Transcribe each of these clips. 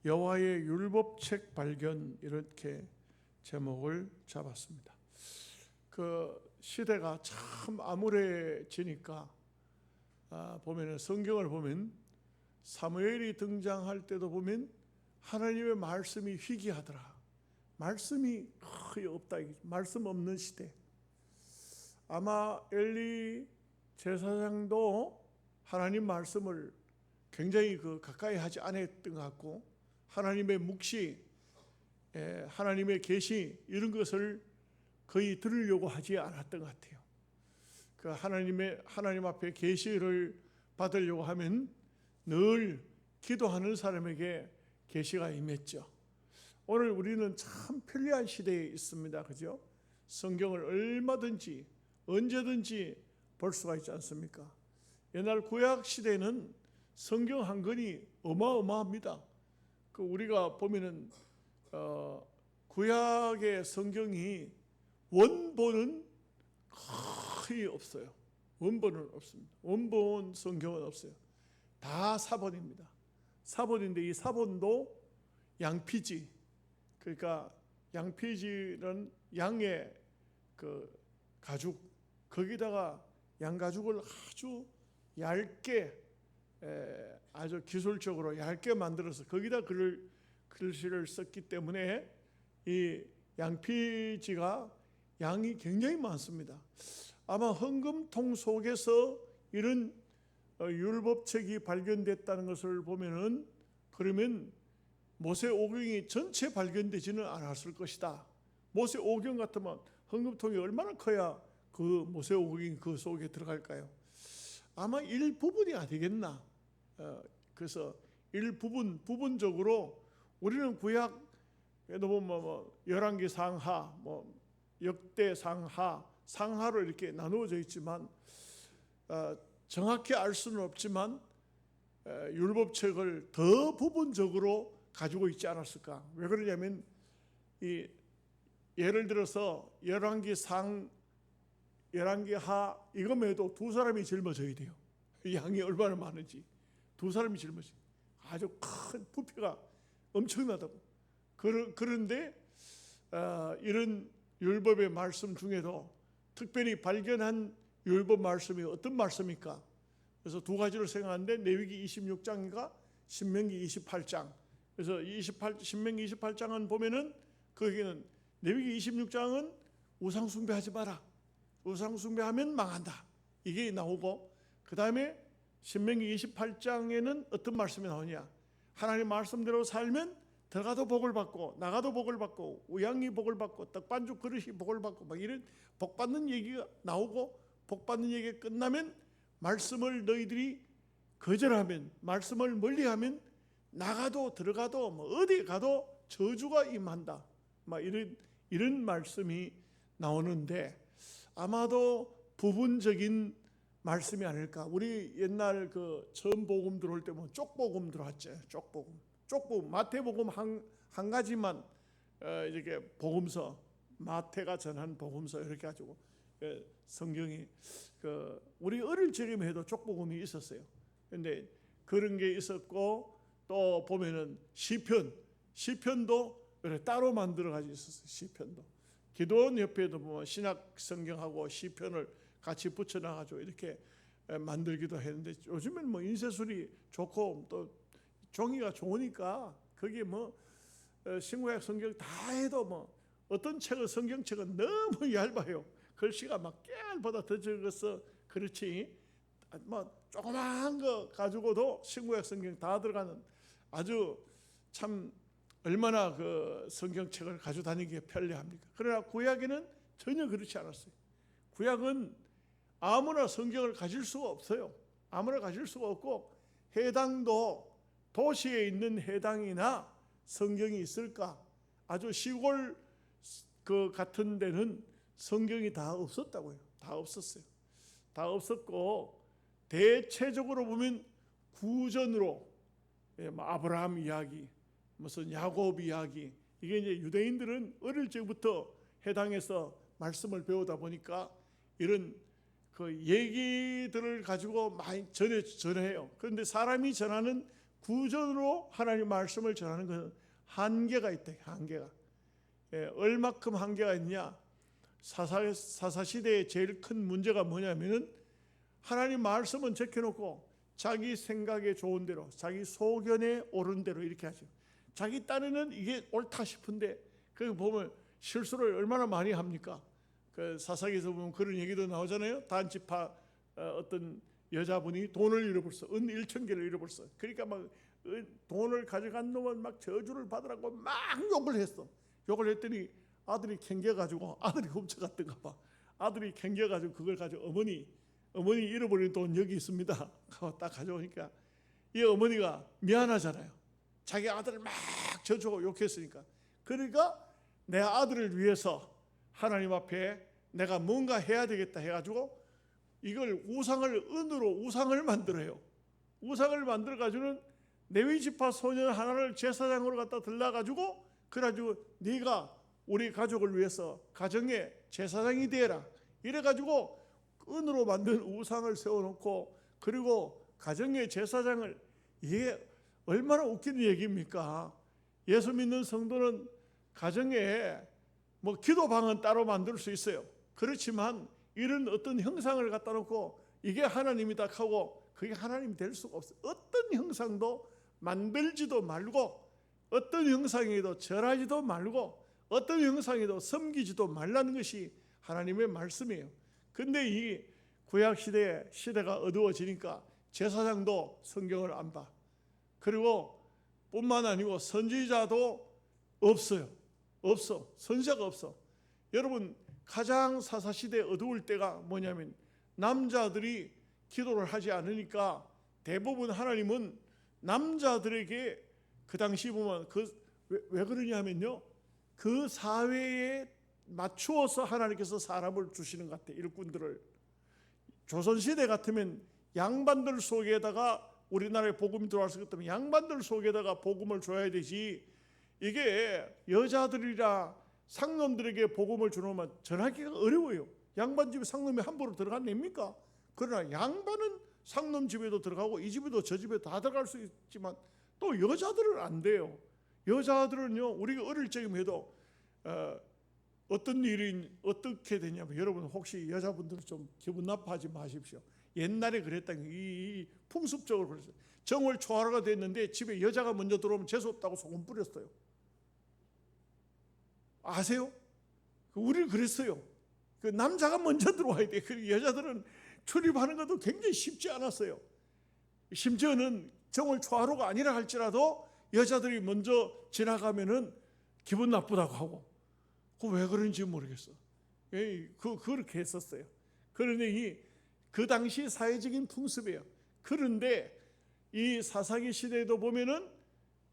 여호와의 율법책 발견, 이렇게 제목을 잡았습니다. 그 시대가 참 암울해지니까 보면은 성경을 보면 사무엘이 등장할 때도 보면 하나님의 말씀이 희귀하더라. 말씀이 거의 없다. 말씀 없는 시대. 아마 엘리 제사장도 하나님 말씀을 굉장히 가까이 하지 않았던 것 같고, 하나님의 묵시, 하나님의 계시, 이런 것을 거의 들으려고 하지 않았던 것 같아요. 그 하나님 앞에 계시를 받으려고 하면 늘 기도하는 사람에게 계시가 임했죠. 오늘 우리는 참 편리한 시대에 있습니다. 그죠? 성경을 얼마든지 언제든지 볼 수가 있지 않습니까? 옛날 구약 시대는 성경 한 권이 어마어마합니다. 우리가 보면은 구약의 성경이 원본은 거의 없어요. 원본은 없습니다. 원본 성경은 없어요. 다 사본입니다. 사본인데 이 사본도 양피지, 그러니까 양피지는 양의 가죽, 거기다가 양가죽을 아주 얇게, 아주 기술적으로 얇게 만들어서 거기다 글씨를 썼기 때문에 이 양피지가 양이 굉장히 많습니다. 아마 헌금통 속에서 이런 율법책이 발견됐다는 것을 보면은, 그러면 모세오경이 전체 발견되지는 않았을 것이다. 모세오경 같으면 헌금통이 얼마나 커야 그 모세오경이 그 속에 들어갈까요? 아마 일부분이 아니겠나. 그래서 부분적으로 우리는 구약에도 보면 열왕기 상하, 역대 상하로 이렇게 나누어져 있지만 정확히 알 수는 없지만 율법책을 더 부분적으로 가지고 있지 않았을까? 왜 그러냐면 예를 들어서 열왕기 상, 열왕기 하 이것만 해도 두 사람이 짊어져야 돼요. 양이 얼마나 많은지 두 사람이 짊어져요. 아주 큰 부피가 엄청나다고. 그런데 이런 율법의 말씀 중에도 특별히 발견한 율법 말씀이 어떤 말씀입니까? 그래서 두 가지를 생각하는데 레위기 26장과 신명기 28장. 그래서 신명기 28장은 보면은 거기는 레위기 26장은 우상 숭배하지 마라. 우상 숭배하면 망한다. 이게 나오고, 그 다음에 신명기 28장에는 어떤 말씀이 나오냐? 하나님 말씀대로 살면 들어가도 복을 받고 나가도 복을 받고 우양이 복을 받고 떡반죽 그릇이 복을 받고 막 이런 복 받는 얘기가 나오고, 복 받는 얘기가 끝나면 말씀을 너희들이 거절하면, 말씀을 멀리하면 나가도 들어가도 어디 가도 저주가 임한다. 막 이런 말씀이 나오는데, 아마도 부분적인 말씀이 아닐까. 우리 옛날 처음 복음 들어올 때 쪽복음 들어왔죠. 쪽복음. 마태복음 한 가지만 이렇게 복음서, 마태가 전한 복음서 이렇게 가지고 성경이 우리 어릴 적에만 해도 쪽복음이 있었어요. 그런데 그런 게 있었고, 또 보면은 시편도 따로 만들어 가지고 있었어요. 시편도. 기도원 옆에도 보면 신약 성경하고 시편을 같이 붙여놔가지고 이렇게 만들기도 했는데, 요즘엔 인쇄술이 좋고 또 종이가 좋으니까 거기에 신구약 성경 다 해도 어떤 성경책은 너무 얇아요. 글씨가 깨알보다 더 적어서 그렇지, 조그마한 거 가지고도 신구약 성경 다 들어가는, 아주 참 얼마나 성경책을 가지고 다니기에 편리합니까? 그러나 구약에는 전혀 그렇지 않았어요. 구약은 아무나 성경을 가질 수가 없어요. 아무나 가질 수가 없고, 해당도 도시에 있는 해당이나 성경이 있을까? 아주 시골 같은 데는 성경이 다 없었다고요. 다 없었어요. 다 없었고, 대체적으로 보면 구전으로, 아브라함 이야기, 무슨 야곱 이야기, 이게 이제 유대인들은 어릴 적부터 해당에서 말씀을 배우다 보니까 이런 얘기들을 가지고 많이 전해요. 그런데 사람이 전하는 구전으로 하나님 말씀을 전하는 것은 한계가 있다. 한계가. 얼마큼 한계가 있냐? 사사시대의 제일 큰 문제가 뭐냐면은 하나님 말씀은 적혀놓고 자기 생각에 좋은 대로, 자기 소견에 옳은 대로 이렇게 하죠. 자기 딴에는 이게 옳다 싶은데 그 보면 실수를 얼마나 많이 합니까? 그 사사기에서 보면 그런 얘기도 나오잖아요. 단지파 어떤 여자분이 돈을 잃어버렸어. 은 1,000개를 잃어버렸어. 그러니까 막 돈을 가져간 놈은 막 저주를 받으라고 막 욕을 했어. 욕을 했더니 아들이 캥겨가지고, 아들이 훔쳐갔던가 봐. 아들이 캥겨가지고 그걸 가지고 어머니 잃어버린 돈 여기 있습니다 하고 딱 가져오니까 이 어머니가 미안하잖아요. 자기 아들을 막 저주하고 욕했으니까. 그러니까 내 아들을 위해서 하나님 앞에 내가 뭔가 해야 되겠다 해가지고 이걸 은으로 우상을 만들어요. 우상을 만들어가지고는 레위지파 소년 하나를 제사장으로 갖다 들러가지고 그래가지고 네가 우리 가족을 위해서 가정의 제사장이 되어라. 이래가지고 은으로 만든 우상을 세워놓고 그리고 가정의 제사장을, 이게 얼마나 웃기는 얘기입니까? 예수 믿는 성도는 가정에 뭐 기도방은 따로 만들 수 있어요. 그렇지만 이런 어떤 형상을 갖다 놓고 이게 하나님이다 하고 그게 하나님이 될 수가 없어요. 어떤 형상도 만들지도 말고 어떤 형상에도 절하지도 말고 어떤 형상에도 섬기지도 말라는 것이 하나님의 말씀이에요. 근데 이 구약 시대가 어두워지니까 제사장도 성경을 안 봐. 그리고 뿐만 아니고 선지자도 없어요. 선지자가 없어. 여러분, 가장 사사시대 어두울 때가 뭐냐면 남자들이 기도를 하지 않으니까 대부분 하나님은 남자들에게 그 당시 보면 왜 그러냐면요, 그 사회에 맞추어서 하나님께서 사람을 주시는 것 같아요. 일꾼들을. 조선시대 같으면 양반들 속에다가 우리나라에 복음이 들어왔을 것 같으면 양반들 속에다가 복음을 줘야 되지, 이게 여자들이라 상놈들에게 복음을 주놓으면 전하기가 어려워요. 양반 집에 상놈이 함부로 들어가냅니까? 그러나 양반은 상놈 집에도 들어가고 이 집에도 저 집에도 다 들어갈 수 있지만 또 여자들은 안 돼요. 여자들은요, 우리가 어릴 적이면 해도 어떤 일이 어떻게 되냐면, 여러분 혹시 여자분들은 좀 기분 나빠하지 마십시오. 옛날에 그랬다는 이 풍습적으로 그랬어요. 정월 초하루가 됐는데 집에 여자가 먼저 들어오면 재수없다고 소금 뿌렸어요. 아세요? 우리는 그랬어요. 그 남자가 먼저 들어와야 돼. 그리고 여자들은 출입하는 것도 굉장히 쉽지 않았어요. 심지어는 정월 초하루가 아니라 할지라도 여자들이 먼저 지나가면은 기분 나쁘다고 하고, 왜 그런지 모르겠어. 그렇게 했었어요. 그런데 그 당시 사회적인 풍습이에요. 그런데 이 사사기 시대에도 보면은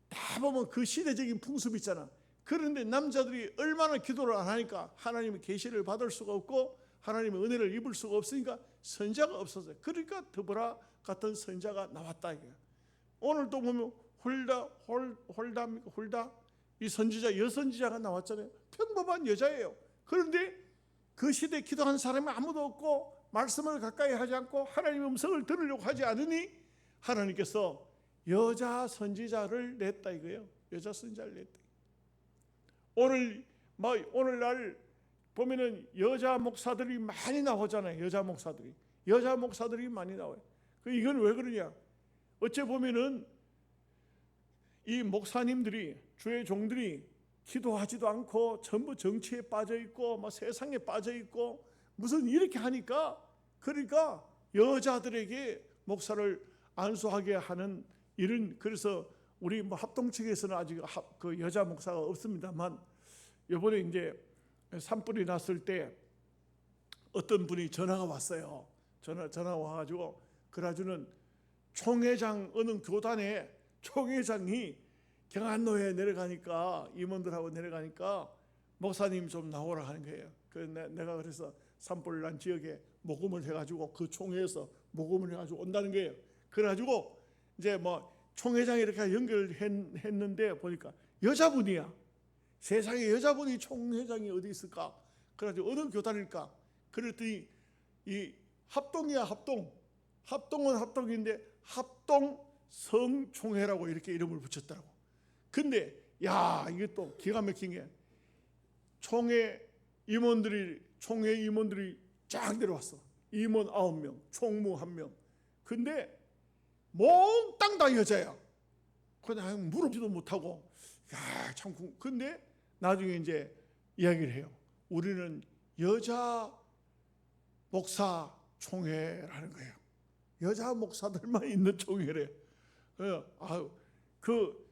다 보면 그 시대적인 풍습이 있잖아. 그런데 남자들이 얼마나 기도를 안 하니까 하나님의 계시를 받을 수가 없고 하나님의 은혜를 입을 수가 없으니까 선자가 없었어요. 그러니까 드보라 같은 선자가 나왔다 이거야. 오늘도 보면 홀다 이 선지자, 여선지자가 나왔잖아요. 평범한 여자예요. 그런데 그 시대에 기도한 사람이 아무도 없고 말씀을 가까이 하지 않고 하나님의 음성을 들으려고 하지 않으니 하나님께서 여자 선지자를 냈다 이거예요. 여자 선지자를 냈다. 오늘날 보면은 여자 목사들이 많이 나오잖아요. 여자 목사들이 많이 나와요. 이건 왜 그러냐? 어째 보면은 이 목사님들이, 주의 종들이 기도하지도 않고 전부 정치에 빠져 있고 막 세상에 빠져 있고 무슨 이렇게 하니까, 그러니까 여자들에게 목사를 안수하게 하는 이런, 그래서 우리 합동 측에서는 아직 그 여자 목사가 없습니다만, 이번에 이제 산불이 났을 때 어떤 분이 전화가 왔어요. 전화 와가지고 그래가지고는 총회장, 어느 교단에 총회장이 경안로에 내려가니까, 임원들하고 내려가니까 목사님 좀 나오라 하는 거예요. 내가 그래서 산불 난 지역에 모금을 해가지고 그 총회에서 모금을 해가지고 온다는 거예요. 그래가지고 이제 총회장이 이렇게 연결했는데 보니까 여자분이야. 세상에 여자분이 총회장이 어디 있을까? 그래가지고 어느 교단일까? 그랬더니 이 합동이야, 합동. 합동은 합동인데 합동 성총회라고 이렇게 이름을 붙였더라고. 근데 야, 이게 또 기가 막힌 게 총회 임원들이 쫙 내려왔어. 임원 9명, 총무 1명. 근데 몽땅 다 여자야. 그냥 물어보지도 못하고, 야, 참. 근데 나중에 이제 이야기를 해요. 우리는 여자 목사 총회라는 거예요. 여자 목사들만 있는 총회래. 그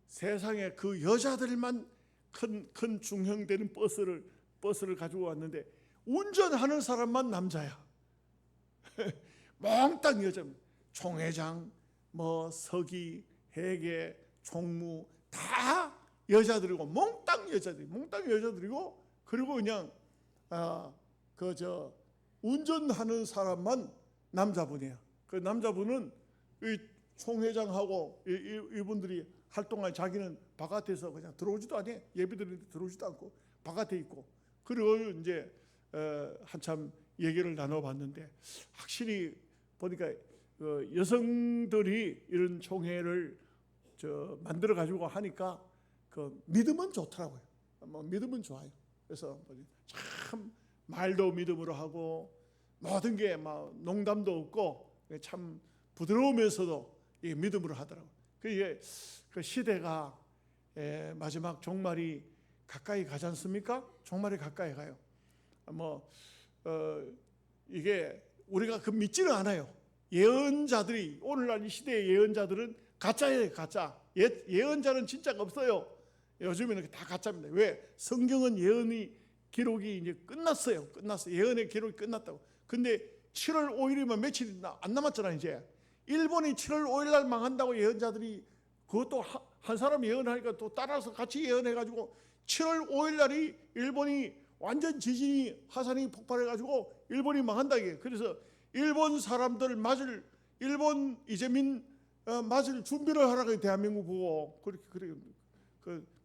세상에 그 여자들만 큰 중형되는 버스를 가지고 왔는데 운전하는 사람만 남자야. 몽땅 여자. 총회장, 뭐 서기, 회계, 총무 다 여자들이고 몽땅 여자들이고 그리고 그냥 운전하는 사람만 남자분이야. 그 남자분은 이 총회장하고 이분들이 활동할 자기는 바깥에서 그냥 들어오지도 않아. 예배드리는데 들어오지도 않고 바깥에 있고. 그리고 이제 한참 얘기를 나눠봤는데 확실히 보니까 여성들이 이런 총회를 만들어 가지고 하니까 그 믿음은 좋더라고요. 믿음은 좋아요. 그래서 참 말도 믿음으로 하고 모든 게 막 농담도 없고 참 부드러우면서도 믿음으로 하더라고요. 그 시대가 마지막 종말이 가까이 가지 않습니까? 종말이 가까이 가요. 이게 우리가 믿지는 않아요. 예언자들이 오늘날 이 시대의 예언자들은 가짜예요, 가짜. 예언자는 진짜가 없어요. 요즘에는 다 가짜입니다. 왜? 성경은 예언이 기록이 이제 끝났어요. 예언의 기록이 끝났다고. 근데 7월 5일이면 며칠이 안 남았잖아요, 이제. 일본이 7월 5일 날 망한다고 예언자들이 그것도 한 사람 예언하니까 또 따라서 같이 예언해가지고 7월 5일 날이 일본이 완전 지진이 화산이 폭발해가지고 일본이 망한다 이게. 그래서 일본 사람들 일본 이재민 맞을 준비를 하라고 대한민국 보고 그렇게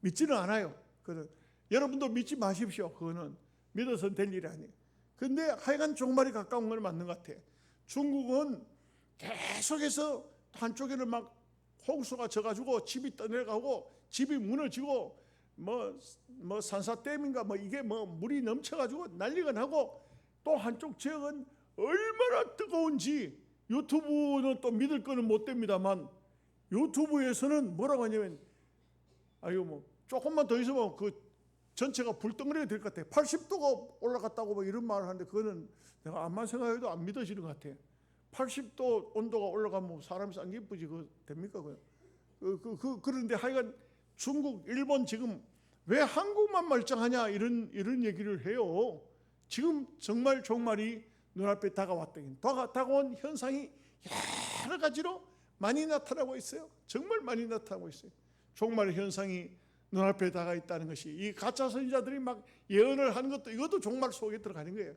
믿지는 않아요. 여러분도 믿지 마십시오. 그거는 믿어서는 될 일이 아니에요. 근데 하여간 종말이 가까운 건 맞는 것 같아. 중국은 계속해서 한쪽에는 막 홍수가 져가지고 집이 떠내려가고 집이 무너지고 뭐 산사댐인가 이게 물이 넘쳐가지고 난리가 나고 또 한쪽 지역은 얼마나 뜨거운지 유튜브는 또 믿을 거는 못 됩니다만 유튜브에서는 뭐라고 하냐면 조금만 더 있으면 그 전체가 불덩어리가 될 것 같아. 80도가 올라갔다고 이런 말을 하는데 그거는 내가 암만 생각해도 안 믿어지는 것 같아. 80도 온도가 올라가면 사람이 안 기쁘지 그거 됩니까? 그런데 하여간 중국, 일본 지금 왜 한국만 멀쩡하냐 이런 얘기를 해요. 지금 정말 종말이 눈앞에 다가온 현상이 여러 가지로 많이 나타나고 있어요. 정말 많이 나타나고 있어요. 종말 현상이 눈앞에 다가 있다는 것이 이 가짜 선지자들이 막 예언을 하는 것도 이것도 종말 속에 들어가는 거예요.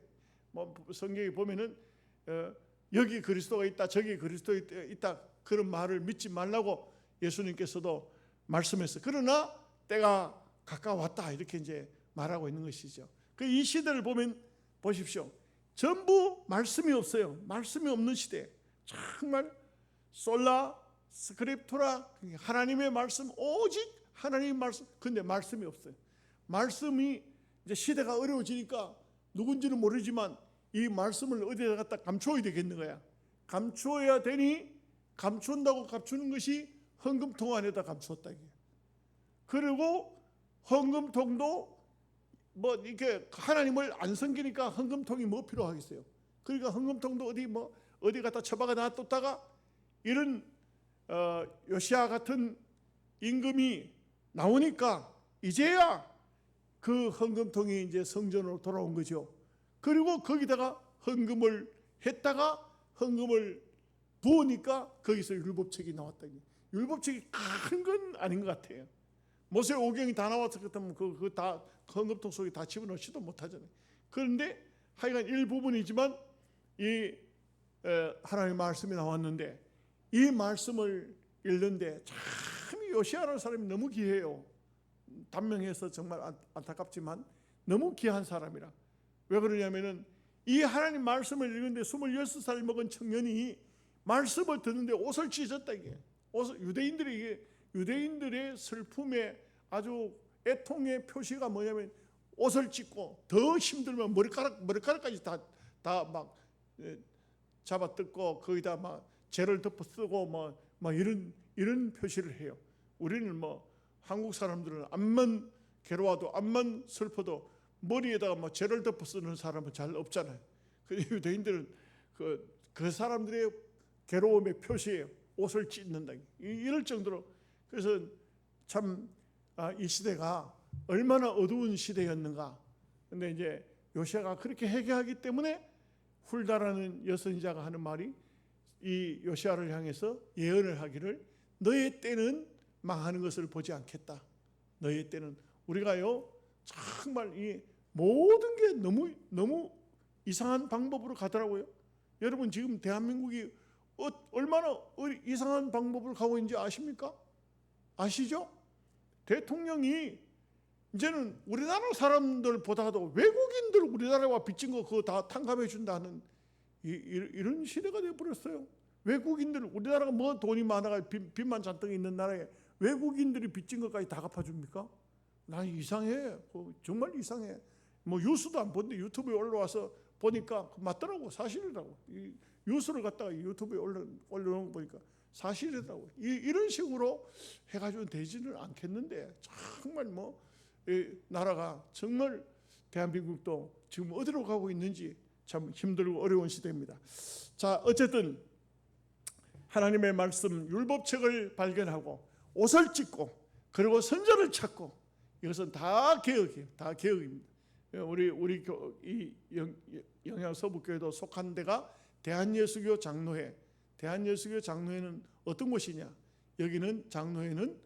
성경에 보면은 여기 그리스도가 있다, 저기 그리스도가 있다 그런 말을 믿지 말라고 예수님께서도 말씀했어요. 그러나 때가 가까웠다 이렇게 이제 말하고 있는 것이죠. 이 시대를 보면 보십시오. 전부 말씀이 없어요. 말씀이 없는 시대. 정말 솔라 스크립투라 하나님의 말씀 오직 하나님의 말씀. 근데 말씀이 없어요. 말씀이 이제 시대가 어려워지니까 누군지는 모르지만 이 말씀을 어디다 갖다 감추어야 되겠는 거야. 감추어야 되니 감춘다고 감추는 것이 헌금통 안에다 감추었다 이게. 그리고 헌금통도 이렇게 하나님을 안 섬기니까 헌금통이 뭐 필요하겠어요. 그러니까 헌금통도 어디 갖다 처박아 놔뒀다가 이런 요시야 같은 임금이 나오니까 이제야 그 헌금통이 이제 성전으로 돌아온 거죠. 그리고 거기다가 헌금을 했다가 헌금을 부으니까 거기서 율법책이 나왔다. 율법책이 큰 건 아닌 것 같아요. 모세 오경이 다 나왔을 것 같으면 그 다 헌금통 속에 다 집어넣지도 못하잖아요. 그런데 하여간 일부분이지만 이 하나님의 말씀이 나왔는데 이 말씀을 읽는데 참 요시야라는 사람이 너무 귀해요. 단명해서 정말 안타깝지만 너무 귀한 사람이라. 왜 그러냐면은 이 하나님 말씀을 읽는데 26살 먹은 청년이 말씀을 듣는데 옷을 찢었다 이게. 유대인들의 슬픔의 아주 애통의 표시가 뭐냐면 옷을 찢고 더 힘들면 머리카락까지 다 막 잡아 뜯고 거기다 막 재를 덮어 쓰고 뭐 이런 표시를 해요. 우리는 뭐 한국 사람들은 암만 괴로워도 암만 슬퍼도 머리에다가 뭐 재를 덮어 쓰는 사람은 잘 없잖아요. 근데 유대인들은 그 사람들의 괴로움의 표시예요. 옷을 찢는다. 이럴 정도로. 그래서 참 이 시대가 얼마나 어두운 시대였는가. 근데 이제 요시아가 그렇게 회개하기 때문에 훌다라는 여선지자가 하는 말이 이 요시아를 향해서 예언을 하기를 너의 때는 망하는 것을 보지 않겠다. 너의 때는 우리가요 정말 이 모든 게 너무 이상한 방법으로 가더라고요. 여러분 지금 대한민국이 얼마나 이상한 방법을 가고 있는지 아십니까? 아시죠? 대통령이 이제는 우리나라 사람들보다도 외국인들 우리나라와 빚진 거 그거 다 탕감해 준다는 이런 시대가 되어버렸어요. 외국인들 우리나라가 뭐 돈이 많아가 빚만 잔뜩 있는 나라에 외국인들이 빚진 것까지 다 갚아줍니까? 난 이상해. 정말 이상해. 뭐 뉴스도 안 보는데 유튜브에 올라와서 보니까 맞더라고. 사실이라고. 이 뉴스를 갖다가 유튜브에 올려놓은 거 보니까 사실이라고. 이런 식으로 해가지고 되지는 않겠는데 정말 이 나라가 정말 대한민국도 지금 어디로 가고 있는지 참 힘들고 어려운 시대입니다. 자, 어쨌든 하나님의 말씀 율법책을 발견하고 옷을 찢고 그리고 선자를 찾고 이것은 다 개혁이에요. 다 개혁입니다. 우리 이 영양서북교회도 속한 데가 대한예수교 장로회. 대한예수교 장로회는 어떤 곳이냐? 여기는 장로회는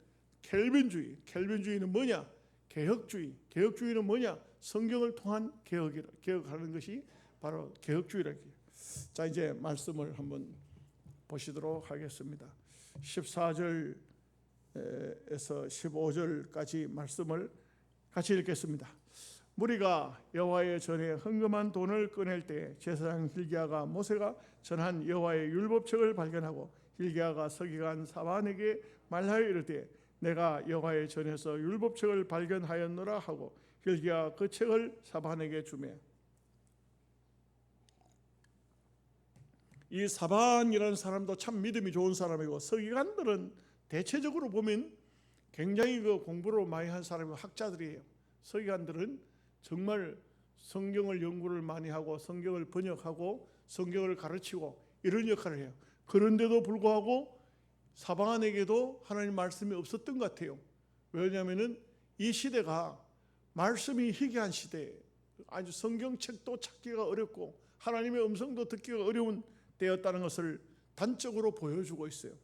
켈빈주의. 켈빈주의는 뭐냐? 개혁주의. 개혁주의는 뭐냐? 성경을 통한 개혁하는 것이 바로 개혁주의라고 해요. 자, 이제 말씀을 한번 보시도록 하겠습니다. 14절에서 15절까지 말씀을 같이 읽겠습니다. 무리가 여호와의 전에 헌금한 돈을 꺼낼 때 제사장 hil기야가 모세가 전한 여호와의 율법책을 발견하고 hil기야가 서기관 사반에게 말하여 이르되 내가 여호와의 전에서 율법책을 발견하였노라 하고 hil기야가 그 책을 사반에게 주매 이 사반이라는 사람도 참 믿음이 좋은 사람이고 서기관들은 대체적으로 보면 굉장히 공부를 많이 한 사람이 학자들이에요. 서기관들은 정말 성경을 연구를 많이 하고 성경을 번역하고 성경을 가르치고 이런 역할을 해요. 그런데도 불구하고 사방안에게도 하나님 말씀이 없었던 것 같아요. 왜냐하면 이 시대가 말씀이 희귀한 시대예요. 아주 성경책도 찾기가 어렵고 하나님의 음성도 듣기가 어려운 때였다는 것을 단적으로 보여주고 있어요.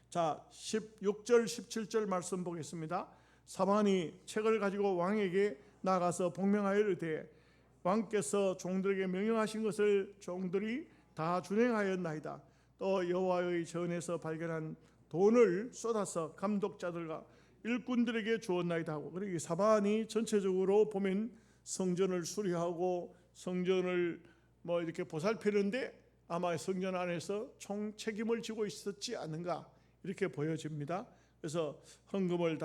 자, 16절 17절 말씀 보겠습니다. 사반이 책을 가지고 왕에게 나가서 복명하여 이르되 왕께서 종들에게 명령하신 것을 종들이 다 준행하였나이다. 또 여호와의 전에서 발견한 돈을 쏟아서 감독자들과 일꾼들에게 주었나이다 하고, 그리고 사반이 전체적으로 보면 성전을 수리하고 성전을 이렇게 보살피는데 아마 성전 안에서 총 책임을 지고 있었지 않는가 이렇게 보여집니다. 그래서 헌금을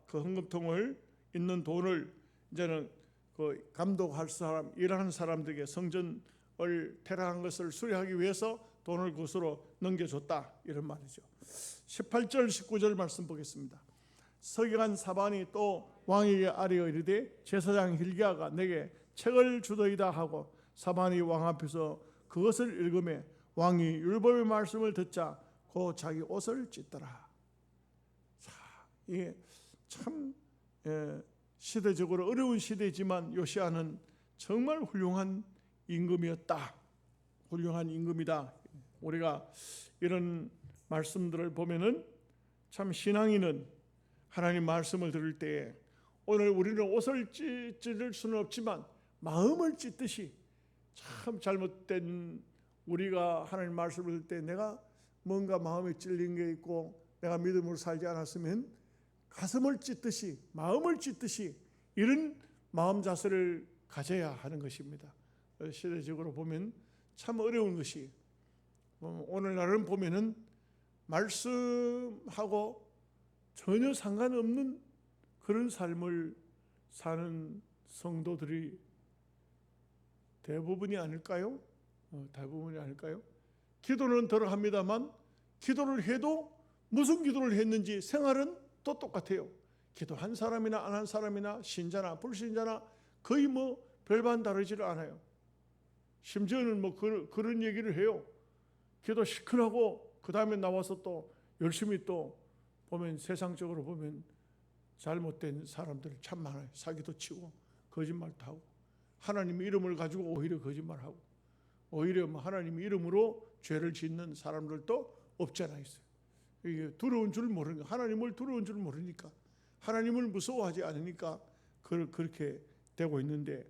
그 헌금통을 있는 돈을 이제는 그 감독할 사람, 일하는 사람들에게 성전을 테러한 것을 수리하기 위해서 돈을 그것으로 넘겨줬다 이런 말이죠. 18절 19절 말씀 보겠습니다. 서기관 사반이 또 왕에게 아뢰어 이르되 제사장 hil기야가 내게 책을 주더이다 하고 사반이 왕 앞에서 그것을 읽으매 왕이 율법의 말씀을 듣자 곧 자기 옷을 찢더라. 자, 이게 참 시대적으로 어려운 시대지만 요시야는 정말 훌륭한 임금이었다. 훌륭한 임금이다. 우리가 이런 말씀들을 보면은 참 신앙인은 하나님 말씀을 들을 때에 오늘 우리는 옷을 찢을 수는 없지만 마음을 찢듯이 참 잘못된 우리가 하나님 말씀을 들을 때 내가 뭔가 마음에 찔린 게 있고 내가 믿음으로 살지 않았으면 가슴을 찢듯이 마음을 찢듯이 이런 마음 자세를 가져야 하는 것입니다. 시대적으로 보면 참 어려운 것이 오늘날은 보면은 말씀하고 전혀 상관없는 그런 삶을 사는 성도들이 대부분이 아닐까요? 대부분이 아닐까요? 기도는 덜 합니다만 기도를 해도 무슨 기도를 했는지 생활은 또 똑같아요. 기도한 사람이나 안 한 사람이나 신자나 불신자나 거의 뭐 별반 다르지를 않아요. 심지어는 뭐 그런 얘기를 해요. 기도 시큰하고 그 다음에 나와서 또 열심히 또 보면 세상적으로 보면 잘못된 사람들 참 많아요. 사기도 치고 거짓말도 하고 하나님 이름을 가지고 오히려 거짓말하고 오히려 뭐 하나님 이름으로 죄를 짓는 사람들도 없지 않아 있어요. 이게 두려운 줄 모르니까, 하나님을 두려운 줄 모르니까, 하나님을 무서워하지 않으니까 그렇게 되고 있는데,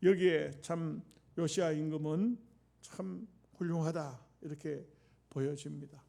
여기에 참 요시야 임금은 참 훌륭하다 이렇게 보여집니다.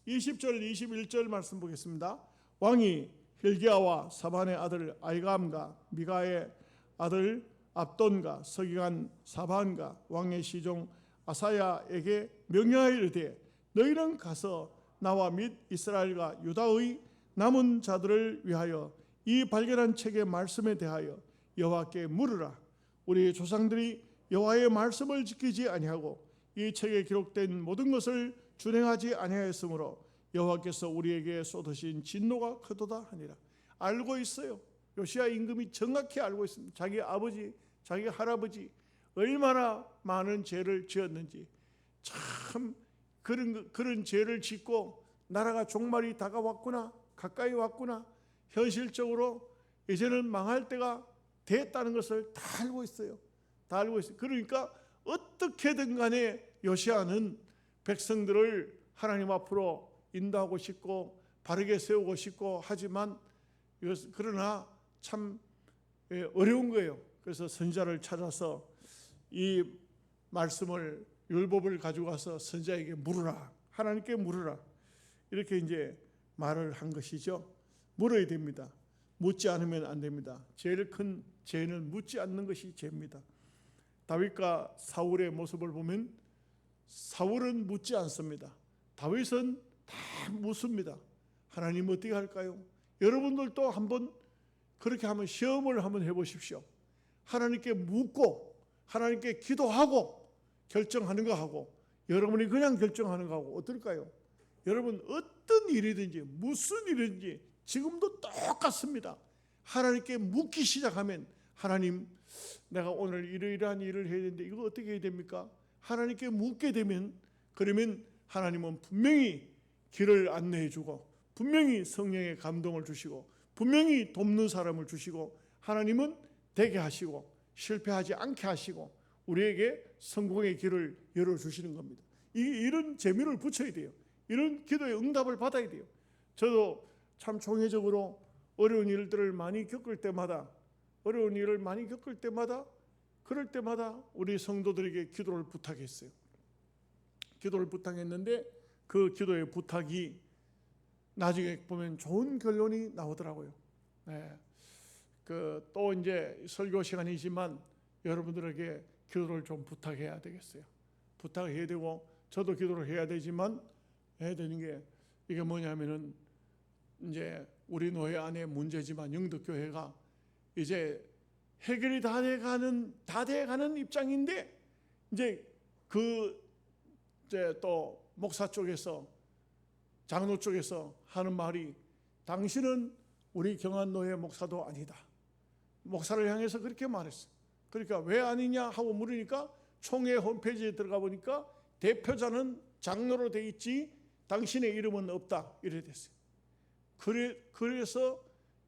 20절 21절 말씀 보겠습니다. 왕이 hil기야와 사반의 아들 아이감과 미가의 아들 압돈과 서기관 사반과 왕의 시종 아사야에게 명령하여 이르되 너희는 가서 나와 및 이스라엘과 유다의 남은 자들을 위하여 이 발견한 책의 말씀에 대하여 여호와께 물으라. 우리 조상들이 여호와의 말씀을 지키지 아니하고 이 책에 기록된 모든 것을 준행하지 아니하였으므로 여호와께서 우리에게 쏟으신 진노가 크도다 하니라. 알고 있어요. 요시야 임금이 정확히 알고 있습니다. 자기 아버지, 자기 할아버지 얼마나 많은 죄를 지었는지, 참 그런 죄를 짓고 나라가 종말이 다가왔구나, 가까이 왔구나, 현실적으로 이제는 망할 때가 됐다는 것을 다 알고 있어요. 다 알고 있어요. 그러니까 어떻게든 간에 요시야는 백성들을 하나님 앞으로 인도하고 싶고 바르게 세우고 싶고 하지만 그러나 참 어려운 거예요. 그래서 선지자를 찾아서 이 말씀을, 율법을 가지고 가서 선지자에게 물으라, 하나님께 물으라, 이렇게 이제 말을 한 것이죠. 물어야 됩니다. 묻지 않으면 안 됩니다. 제일 큰 죄는 묻지 않는 것이 죄입니다. 다윗과 사울의 모습을 보면 사울은 묻지 않습니다. 다윗은 다 묻습니다. 하나님 어떻게 할까요? 여러분들도 한번 그렇게 한번 시험을 한번 해보십시오. 하나님께 묻고 하나님께 기도하고 결정하는 거 하고 여러분이 그냥 결정하는 거 하고 어떨까요? 여러분 어떤 일이든지 무슨 일이든지 지금도 똑같습니다. 하나님께 묻기 시작하면 하나님, 내가 오늘 이러이러한 일을 해야 되는데 이거 어떻게 해야 됩니까? 하나님께 묻게 되면 그러면 하나님은 분명히 길을 안내해 주고 분명히 성령의 감동을 주시고 분명히 돕는 사람을 주시고 하나님은 되게 하시고 실패하지 않게 하시고 우리에게 성공의 길을 열어주시는 겁니다. 이런 재미를 붙여야 돼요. 이런 기도의 응답을 받아야 돼요. 저도 참 총회적으로 어려운 일들을 많이 겪을 때마다 그럴 때마다 우리 성도들에게 기도를 부탁했어요. 기도를 부탁했는데 그 기도의 부탁이 나중에 보면 좋은 결론이 나오더라고요. 네. 또 이제 설교 시간이지만 여러분들에게 기도를 좀 부탁해야 되겠어요. 부탁해야 되고 저도 기도를 해야 되지만 해야 되는 게 이게 뭐냐면은 이제 우리 노예 안에 문제지만 영덕교회가 이제 해결이 다 돼가는 입장인데 이제 이제 또 목사 쪽에서 장로 쪽에서 하는 말이 당신은 우리 경안노회 목사도 아니다. 목사를 향해서 그렇게 말했어요. 그러니까 왜 아니냐 하고 물으니까 총회 홈페이지에 들어가 보니까 대표자는 장로로 돼 있지 당신의 이름은 없다 이래 됐어요. 그래서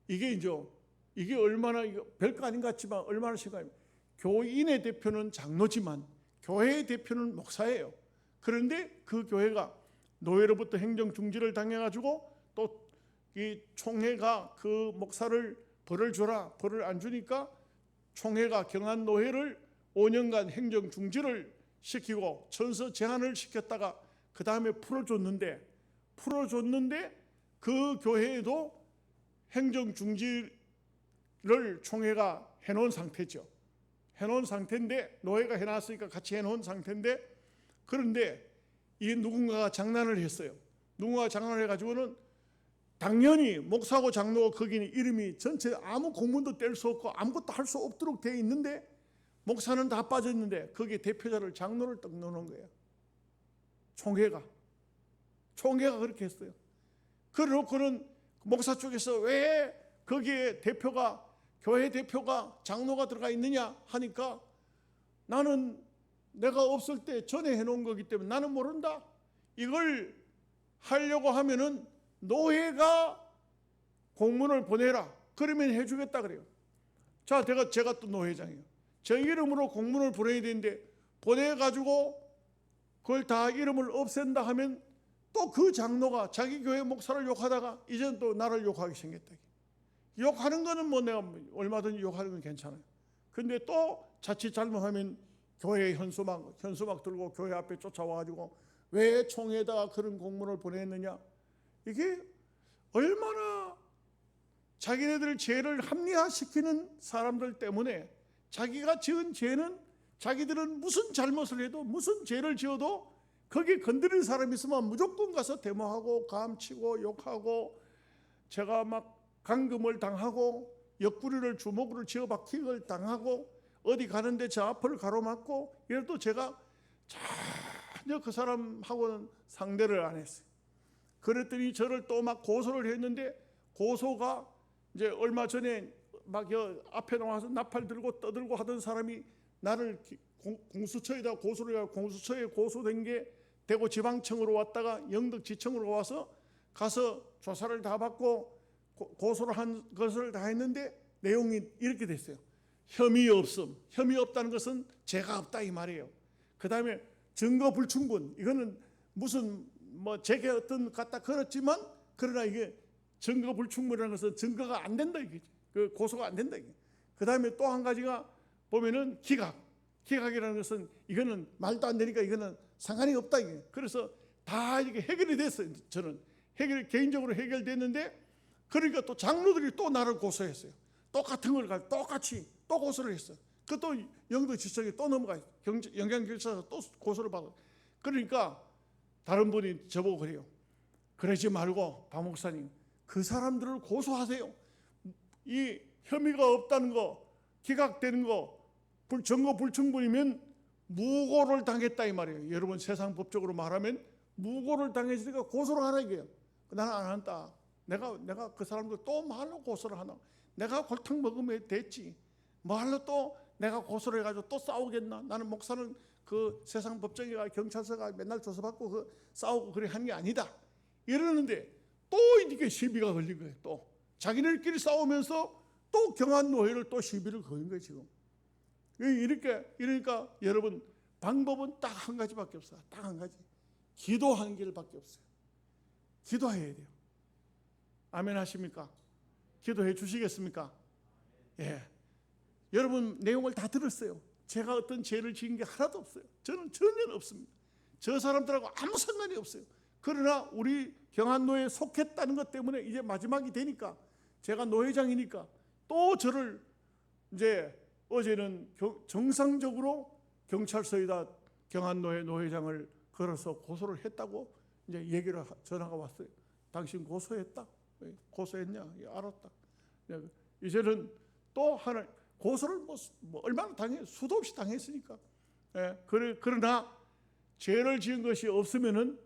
이게 얼마나 별거 아닌 것 같지만 얼마나 심각합니까? 교인의 대표는 장로지만 교회의 대표는 목사예요. 그런데 그 교회가 노예로부터 행정 중지를 당해가지고 또 이 총회가 그 목사를 벌을 줘라, 벌을 안 주니까 총회가 경안 노회를 5년간 행정 중지를 시키고 천서 제한을 시켰다가 그 다음에 풀어줬는데 그 교회에도 행정 중지를 총회가 해놓은 상태죠. 해놓은 상태인데 노예가 해놨으니까 같이 해놓은 상태인데 그런데 이 누군가가 장난을 했어요. 누군가 장로를 해가지고는 당연히 목사고 장로고 거기는 이름이 전체 아무 공문도 뗄 수 없고 아무것도 할 수 없도록 되어 있는데 목사는 다 빠졌는데 거기에 대표자를 장로를 딱 넣어놓은 거예요. 총회가 그렇게 했어요. 그래놓고는 목사 쪽에서 왜 거기에 대표가 교회 대표가 장로가 들어가 있느냐 하니까 나는 내가 없을 때 전에 해놓은 거기 때문에 나는 모른다. 이걸 하려고 하면은 노회가 공문을 보내라. 그러면 해주겠다 그래요. 자, 제가 또 노회장이에요. 제 이름으로 공문을 보내야 되는데 보내가지고 그걸 다 이름을 없앤다 하면 또 그 장로가 자기 교회 목사를 욕하다가 이제는 또 나를 욕하기 생겼다. 욕하는 거는 뭐 내가 얼마든지 욕하는 건 괜찮아요. 근데 또 자칫 잘못하면 교회 현수막 들고 교회 앞에 쫓아와가지고 왜 총회에다가 그런 공문을 보냈느냐. 이게 얼마나 자기네들 죄를 합리화시키는 사람들 때문에 자기가 지은 죄는 자기들은 무슨 잘못을 해도 무슨 죄를 지어도 거기에 건드리는 사람이 있으면 무조건 가서 데모하고 감치고 욕하고 제가 막 감금을 당하고 옆구리를 주먹으로 쥐어박히기를 당하고 어디 가는데 저 앞을 가로막고 이래도 제가 전혀 그 사람하고는 상대를 안 했어요. 그랬더니 저를 또 막 고소를 했는데 고소가 이제 얼마 전에 막 앞에 나와서 나팔 들고 떠들고 하던 사람이 나를 공수처에다 고소를 해서 공수처에 고소된 게 대구 지방청으로 왔다가 영덕지청으로 와서 가서 조사를 다 받고 고소를 한 것을 다 했는데 내용이 이렇게 됐어요. 혐의 없음. 혐의 없다는 것은 죄가 없다 이 말이에요. 그 다음에 증거 불충분. 이거는 무슨 뭐 제게 어떤 갖다 걸었지만 그러나 이게 증거 불충분이라는 것은 증거가 안 된다 이게. 그 고소가 안 된다 이게. 그 다음에 또 한 가지가 보면은 기각이라는 것은 이거는 말도 안 되니까 이거는 상관이 없다 이게. 그래서 다 이게 해결이 됐어요. 저는 개인적으로 해결됐는데 그러니까 또 장로들이 또 나를 고소했어요. 똑같은 걸 가지고 똑같이 또 고소를 했어요. 그 또 영도지청에 또 넘어가요. 영장경찰서 또 고소를 받아요. 그러니까 다른 분이 저보고 그래요. 그러지 말고 박 목사님 그 사람들을 고소하세요. 이 혐의가 없다는 거, 기각되는 거, 증거 불충분이면 무고를 당했다 이 말이에요. 여러분 세상 법적으로 말하면 무고를 당했으니까 고소를 하라 이게요. 나는 안 한다. 내가 그 사람들 또 말로 고소를 하나? 내가 골탕 먹으면 됐지. 말로 또 내가 고소를 해가지고 또 싸우겠나? 나는 목사는 그 세상 법정에가 경찰서가 맨날 조사받고 그 싸우고 그래 하는 게 아니다. 이러는데 또 이게 시비가 걸린 거예요. 또 자기네들끼리 싸우면서 또 경안노회를 또 시비를 걸린 거예요 지금. 이러니까 여러분 방법은 딱 한 가지밖에 없어요. 딱 한 가지. 기도하는 길밖에 없어요. 기도해야 돼요. 아멘 하십니까? 기도해 주시겠습니까? 예. 여러분 내용을 다 들었어요. 제가 어떤 죄를 지은 게 하나도 없어요. 저는 전혀 없습니다. 저 사람들하고 아무 상관이 없어요. 그러나 우리 경안노회에 속했다는 것 때문에 이제 마지막이 되니까 제가 노회장이니까 또 저를 이제 어제는 정상적으로 경찰서에다 경안노회 노회장을 걸어서 고소를 했다고 이제 얘기를 전화가 왔어요. 당신 고소했다? 고소했냐? 예, 알았다. 이제는 또 하나 고소를 뭐 얼마나 수도 없이 당했으니까. 예, 그러나 죄를 지은 것이 없으면은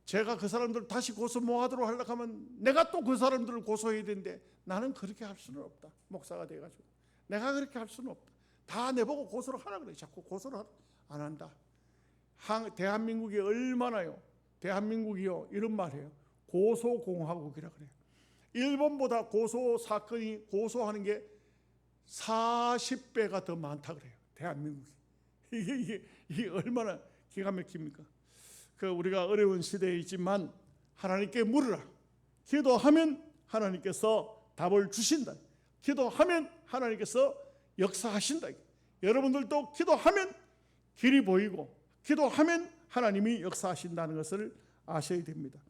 제가 그 사람들을 다시 고소 못 하도록 하려고 하면 내가 또 그 사람들을 고소해야 되는데 나는 그렇게 할 수는 없다. 목사가 돼가지고 내가 그렇게 할 수는 없다. 다 내보고 고소를 하라 그래. 자꾸 고소를 안 한다. 대한민국이 얼마나요? 대한민국이요 이런 말이에요. 고소공화국이라 그래요. 일본보다 고소 사건이 고소하는 게 40배가 더 많다 그래요. 대한민국이. 이게 얼마나 기가 막힙니까? 우리가 어려운 시대에 있지만 하나님께 물으라. 기도하면 하나님께서 답을 주신다. 기도하면 하나님께서 역사하신다. 여러분들도 기도하면 길이 보이고 기도하면 하나님이 역사하신다는 것을 아셔야 됩니다.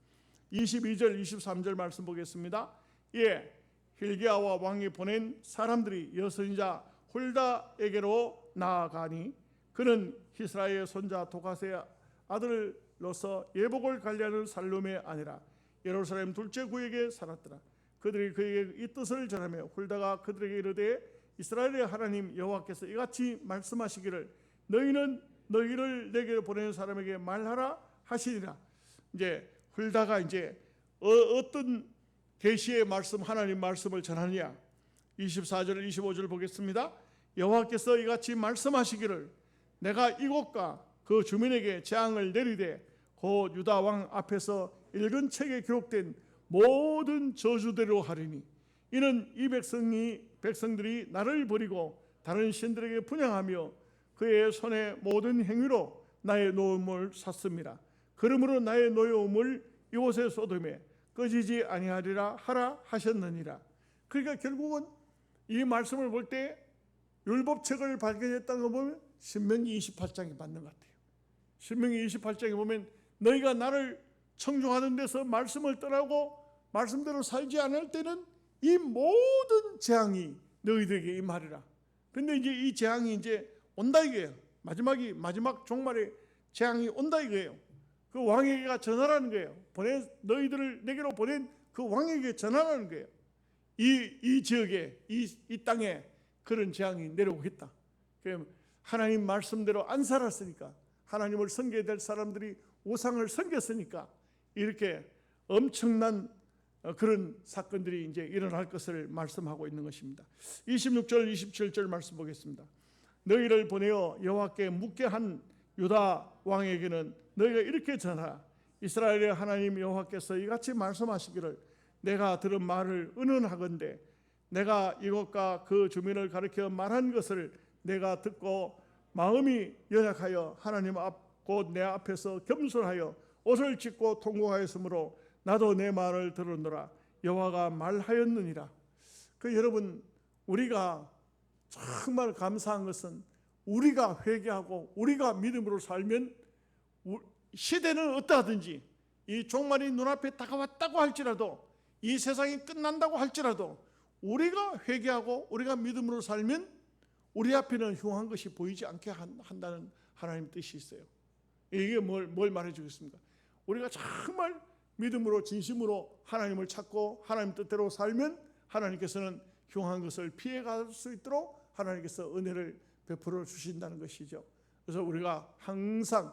22절 23절 말씀 보겠습니다. 예, hil기야와 왕이 보낸 사람들이 여선자 훌다에게로 나아가니 그는 히스라엘의 손자 도가세의 아들 아들로서 예복을 관리하는 살룸의 아내라. 예루살렘 둘째 구에게 살았더라. 그들이 그에게 이 뜻을 전하며 훌다가 그들에게 이르되 이스라엘의 하나님 여호와께서 이같이 말씀하시기를 너희는 너희를 내게 보내는 사람에게 말하라 하시니라. 이제 훌다가 이제 어떤 계시의 말씀, 하나님 말씀을 전하느냐. 24절 25절 보겠습니다. 여호와께서 이같이 말씀하시기를 내가 이곳과 그 주민에게 재앙을 내리되 곧 유다 왕 앞에서 읽은 책에 기록된 모든 저주대로 하리니 이는 이 백성들이 나를 버리고 다른 신들에게 분향하며 그의 손의 모든 행위로 나의 노음을 샀습니다. 그러므로 나의 노여움을 이곳에 쏟음에 꺼지지 아니하리라 하라 하셨느니라. 그러니까 결국은 이 말씀을 볼 때 율법책을 발견했다는 거 보면 신명기 28장에 맞는 것 같아요. 신명기 28장에 보면 너희가 나를 청종하는 데서 말씀을 떠나고 말씀대로 살지 않을 때는 이 모든 재앙이 너희들에게 임하리라. 근데 이제 이 재앙이 이제 온다 이거예요. 마지막 종말에 재앙이 온다 이거예요. 그 왕에게가 전하라는 거예요. 너희들을 내게로 보낸 그 왕에게 전하라는 거예요. 이 지역에 이 땅에 그런 재앙이 내려오겠다. 하나님 말씀대로 안 살았으니까, 하나님을 섬겨야 될 사람들이 우상을 섬겼으니까 이렇게 엄청난 그런 사건들이 이제 일어날 것을 말씀하고 있는 것입니다. 26절 27절 말씀 보겠습니다. 너희를 보내어 여호와께 묻게 한 유다 왕에게는 너희가 이렇게 전하라. 이스라엘의 하나님 여호와께서 이같이 말씀하시기를 내가 들은 말을 은은하건대 내가 이곳과 그 주민을 가리켜 말한 것을 내가 듣고 마음이 연약하여 하나님 앞 곧 내 앞에서 겸손하여 옷을 찢고 통곡하였으므로 나도 내 말을 들었노라. 여호와가 말하였느니라. 여러분, 우리가 정말 감사한 것은 우리가 회개하고 우리가 믿음으로 살면 시대는 어떠하든지 이 종말이 눈앞에 다가왔다고 할지라도 이 세상이 끝난다고 할지라도 우리가 회개하고 우리가 믿음으로 살면 우리 앞에는 흉한 것이 보이지 않게 한다는 하나님 뜻이 있어요. 이게 뭘 말해주겠습니까? 우리가 정말 믿음으로 진심으로 하나님을 찾고 하나님 뜻대로 살면 하나님께서는 흉한 것을 피해갈 수 있도록 하나님께서 은혜를 베풀어 주신다는 것이죠. 그래서 우리가 항상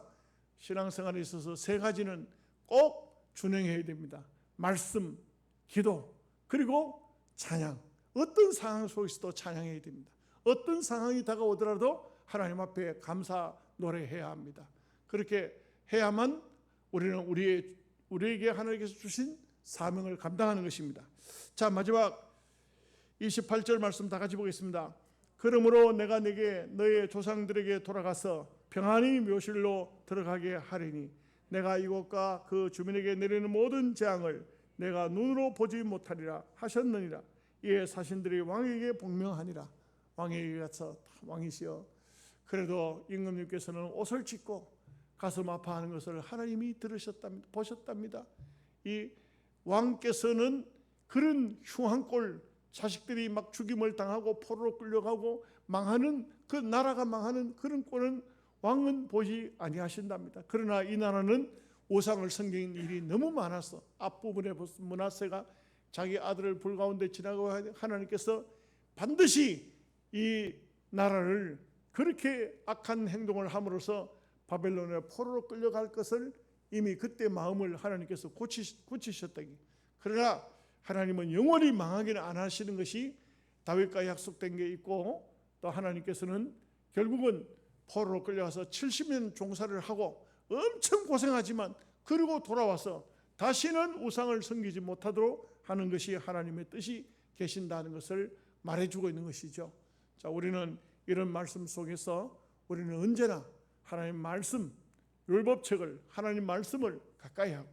신앙생활에 있어서 세 가지는 꼭 준행해야 됩니다. 말씀, 기도, 그리고 찬양. 어떤 상황 속에서도 찬양해야 됩니다. 어떤 상황이 다가오더라도 하나님 앞에 감사 노래해야 합니다. 그렇게 해야만 우리는 우리에게 하나님께서 주신 사명을 감당하는 것입니다. 자, 마지막 28절 말씀 다 같이 보겠습니다. 그러므로 내가 네게 너의 조상들에게 돌아가서 평안히 묘실로 들어가게 하리니 내가 이곳과 그 주민에게 내리는 모든 재앙을 내가 눈으로 보지 못하리라 하셨느니라. 이에 사신들이 왕에게 복명하니라. 왕에게 가서 왕이시여 그래도 임금님께서는 옷을 찢고 가슴 아파하는 것을 하나님이 들으셨답니다. 보셨답니다. 이 왕께서는 그런 흉한 꼴, 자식들이 막 죽임을 당하고 포로로 끌려가고 망하는 그 나라가 망하는 그런 꼴은 왕은 보지 아니하신답니다. 그러나 이 나라는 우상을 섬기는 일이 너무 많아서 앞부분에 므낫세가 자기 아들을 불 가운데 지나가고 하나님께서 반드시 이 나라를 그렇게 악한 행동을 함으로써 바벨론의 포로로 끌려갈 것을 이미 그때 마음을 하나님께서 고치셨다기. 그러나 하나님은 영원히 망하기는 안 하시는 것이 다윗과 약속된 게 있고 또 하나님께서는 결국은 포로로 끌려가서 70년 종사를 하고 엄청 고생하지만 그리고 돌아와서 다시는 우상을 섬기지 못하도록 하는 것이 하나님의 뜻이 계신다는 것을 말해주고 있는 것이죠. 자, 우리는 이런 말씀 속에서 우리는 언제나 하나님 말씀, 율법책을 하나님 말씀을 가까이 하고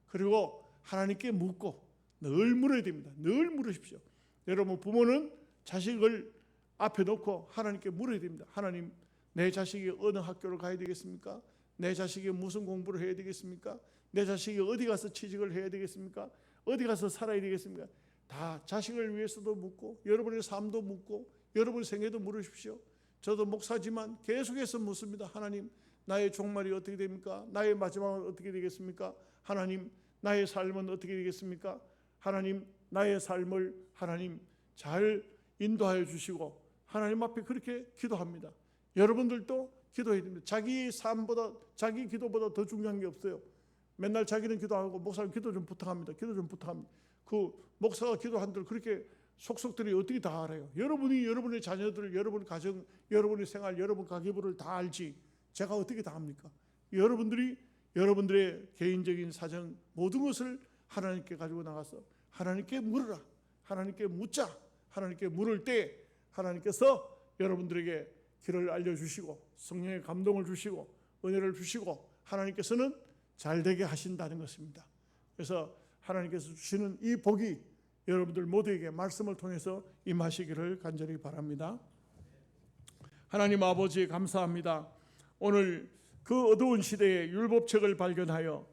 그리고 하나님께 묻고 늘 물어야 됩니다. 늘 물으십시오. 여러분 부모는 자식을 앞에 놓고 하나님께 물어야 됩니다. 하나님, 내 자식이 어느 학교를 가야 되겠습니까? 내 자식이 무슨 공부를 해야 되겠습니까? 내 자식이 어디 가서 취직을 해야 되겠습니까? 어디 가서 살아야 되겠습니까? 다 자식을 위해서도 묻고 여러분의 삶도 묻고 여러분의 생애도 물으십시오. 저도 목사지만 계속해서 묻습니다. 하나님, 나의 종말이 어떻게 됩니까? 나의 마지막은 어떻게 되겠습니까? 하나님, 나의 삶은 어떻게 되겠습니까? 하나님, 나의 삶을 하나님 잘 인도하여 주시고 하나님 앞에 그렇게 기도합니다. 여러분들도 기도해야 됩니다. 자기 삶보다, 자기 기도보다 더 중요한 게 없어요. 맨날 자기는 기도하고 목사님 기도 좀 부탁합니다. 기도 좀 부탁합니다. 그 목사가 기도한들 그렇게 속속들이 어떻게 다 알아요? 여러분이 여러분의 자녀들, 여러분 가정, 여러분의 생활, 여러분 가계부를 다 알지 제가 어떻게 다 합니까? 여러분들이 여러분들의 개인적인 사정 모든 것을 하나님께 가지고 나가서 하나님께 물으라. 하나님께 묻자. 하나님께 물을 때 하나님께서 여러분들에게 길을 알려주시고 성령의 감동을 주시고 은혜를 주시고 하나님께서는 잘되게 하신다는 것입니다. 그래서 하나님께서 주시는 이 복이 여러분들 모두에게 말씀을 통해서 임하시기를 간절히 바랍니다. 하나님 아버지 감사합니다. 오늘 그 어두운 시대에 율법책을 발견하여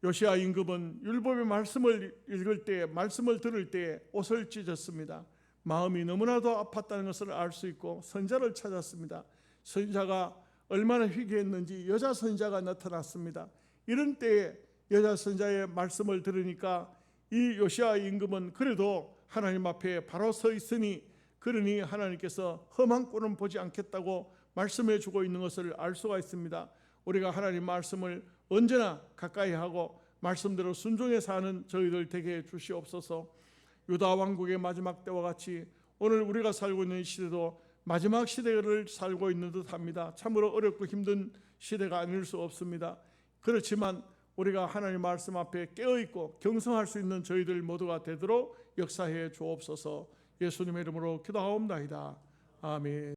요시야 임금은 율법의 말씀을 읽을 때, 말씀을 들을 때 옷을 찢었습니다. 마음이 너무나도 아팠다는 것을 알 수 있고 선자를 찾았습니다. 선자가 얼마나 희귀했는지 여자 선자가 나타났습니다. 이런 때에 여자 선자의 말씀을 들으니까 이 요시야 임금은 그래도 하나님 앞에 바로 서 있으니 그러니 하나님께서 험한 꼴은 보지 않겠다고 말씀해 주고 있는 것을 알 수가 있습니다. 우리가 하나님 말씀을 언제나 가까이 하고 말씀대로 순종해 사는 저희들 되게 해 주시옵소서. 유다 왕국의 마지막 때와 같이 오늘 우리가 살고 있는 시대도 마지막 시대를 살고 있는 듯합니다. 참으로 어렵고 힘든 시대가 아닐 수 없습니다. 그렇지만 우리가 하나님 말씀 앞에 깨어있고 경성할 수 있는 저희들 모두가 되도록 역사해 주옵소서. 예수님의 이름으로 기도하옵나이다. 아멘.